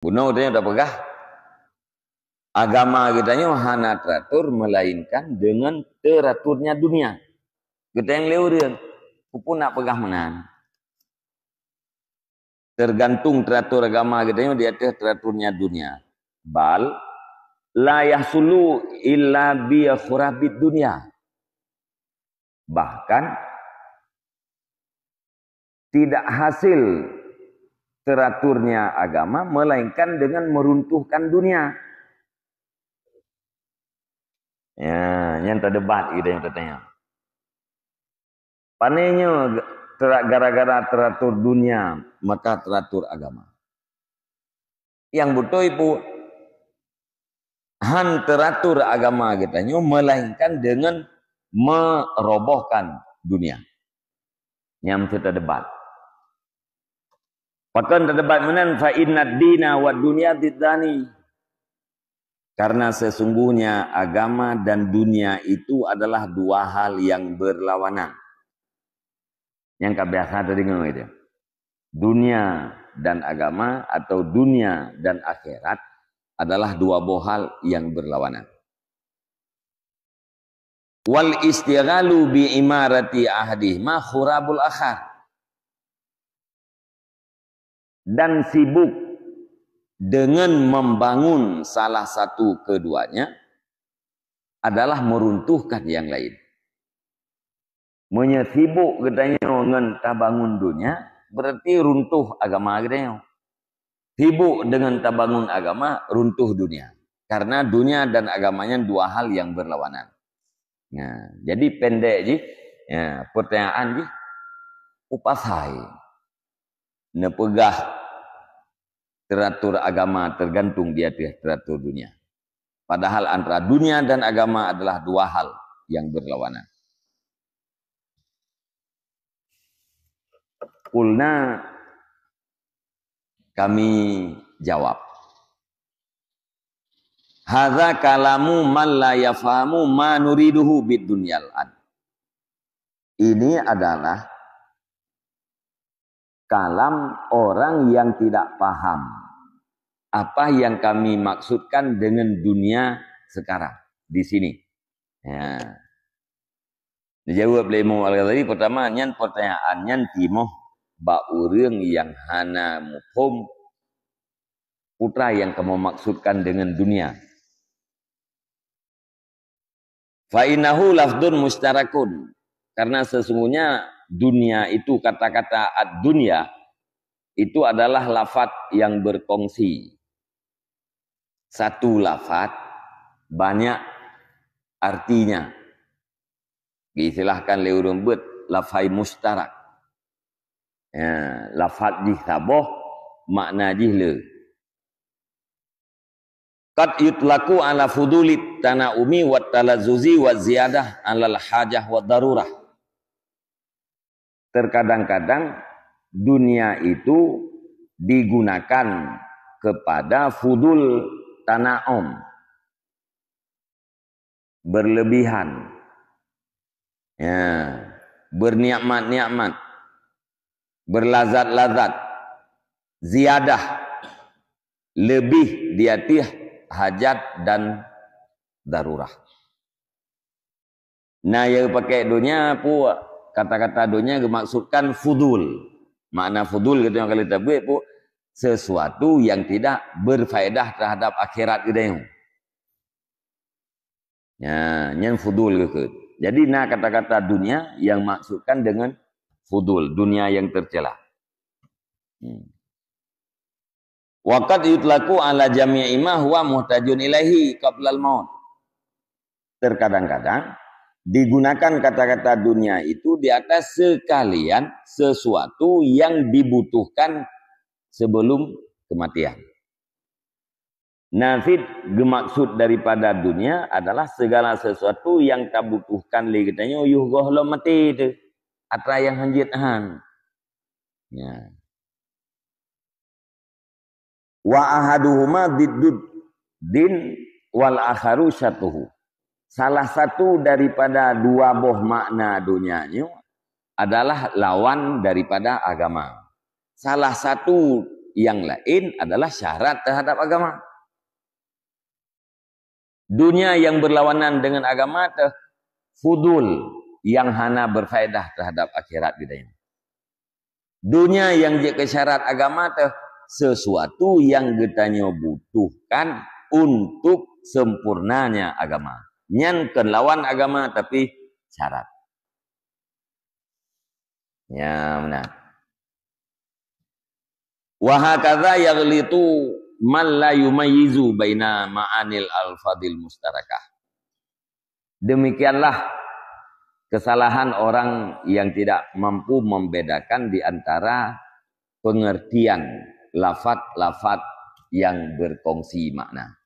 Bunuh dia udah pegah. Agama kitanya hana teratur melainkan dengan teraturnya dunia. Kita yang leureun, pupun nak pegah menan. Tergantung teratur agama kitanya di atas teraturnya dunia. Bal la yahsulu illa bi khurabid dunia. Bahkan tidak hasil teraturnya agama melainkan dengan meruntuhkan dunia. Ya, yang terdebat gitu yang katanya. Panenya gara-gara teratur dunia maka teratur agama. Yang butuh ibu han teratur agama katanya melainkan dengan merobohkan dunia. Yang terdebat. Pakan terdebat menan fa innad dina wa dunya diddani. Karena sesungguhnya agama dan dunia itu adalah dua hal yang berlawanan. Yang kebiasaan tadi ngomong itu. Dunia dan agama atau dunia dan akhirat adalah dua buah hal yang berlawanan. Wal istighalu bi imarati ahadihima khurabul akhar. Dan sibuk dengan membangun salah satu keduanya adalah meruntuhkan yang lain. Menyesibuk katanya dengan tabangun dunia berarti runtuh agama katanya. Sibuk dengan tabangun agama runtuh dunia. Karena dunia dan agamanya dua hal yang berlawanan. Nah, jadi pendek je, ya, pertanyaan je, upasai, nepegah teratur agama tergantung di atas teratur dunia. Padahal antara dunia dan agama adalah dua hal yang berlawanan. Kulna kami jawab. Hadza kalamu man la yafahamu ma nuriduhu bid dunyal ad. Ini adalah kalam orang yang tidak paham apa yang kami maksudkan dengan dunia sekarang di sini. Ya. Dijawab oleh Imam Al-Ghazali pertama nyan pertanyaan nyan timoh ba urang yang hana muhum putra yang kamu maksudkan dengan dunia. Fa innahu lafdun mustarakun. Karena sesungguhnya dunia itu kata-kata ad-dunya itu adalah lafaz yang berkongsi. Satu lafaz banyak artinya. Disilahkan leureum beut lafaz mustarak. Ya, lafaz disaboh makna jihle. Qad yutlaku ala fudulit tanaumi wa talazzuzi wa ziyadah alal hajah wa darurah. Terkadang-kadang dunia itu digunakan kepada fudul tanaum, berlebihan, ya, bernikmat-nikmat, berlazat-lazat, ziyadah, lebih di atas hajat dan darurah. Nah, yang pakai dunia pu kata-kata dunia dimaksudkan fudul. Makna fudul gitu yang kali tabik pu sesuatu yang tidak berfaedah terhadap akhirat gitu. Ya, yang fudul gitu. Jadi nah kata-kata dunia yang maksudkan dengan fudul, dunia yang tercela. Waqad yutlaku ala jami'i ma huwa muhtajun ilaihi qablal maut. Terkadang-kadang digunakan kata-kata dunia itu di atas sekalian sesuatu yang dibutuhkan sebelum kematian. Nafid gemaksud daripada dunia adalah segala sesuatu yang tak butuhkan lagi katanya yuh gohlo mati itu atra yang hanjitahan. Ya. Wa ahaduhuma diddud din wal akharu syatuhu. Salah satu daripada dua buah makna dunianya adalah lawan daripada agama. Salah satu yang lain adalah syarat terhadap agama. Dunia yang berlawanan dengan agama itu fudul, yang hana berfaedah terhadap akhirat kita. Dunia yang jadi syarat agama itu sesuatu yang kita butuhkan untuk sempurnanya agama. Nyan kan lawan agama tapi syarat. Ya benar. Wa hakadza yaghlitu man la yumayyizu baina ma'anil alfadil mustarakah. Demikianlah kesalahan orang yang tidak mampu membedakan di antara pengertian lafaz-lafaz yang berkongsi makna.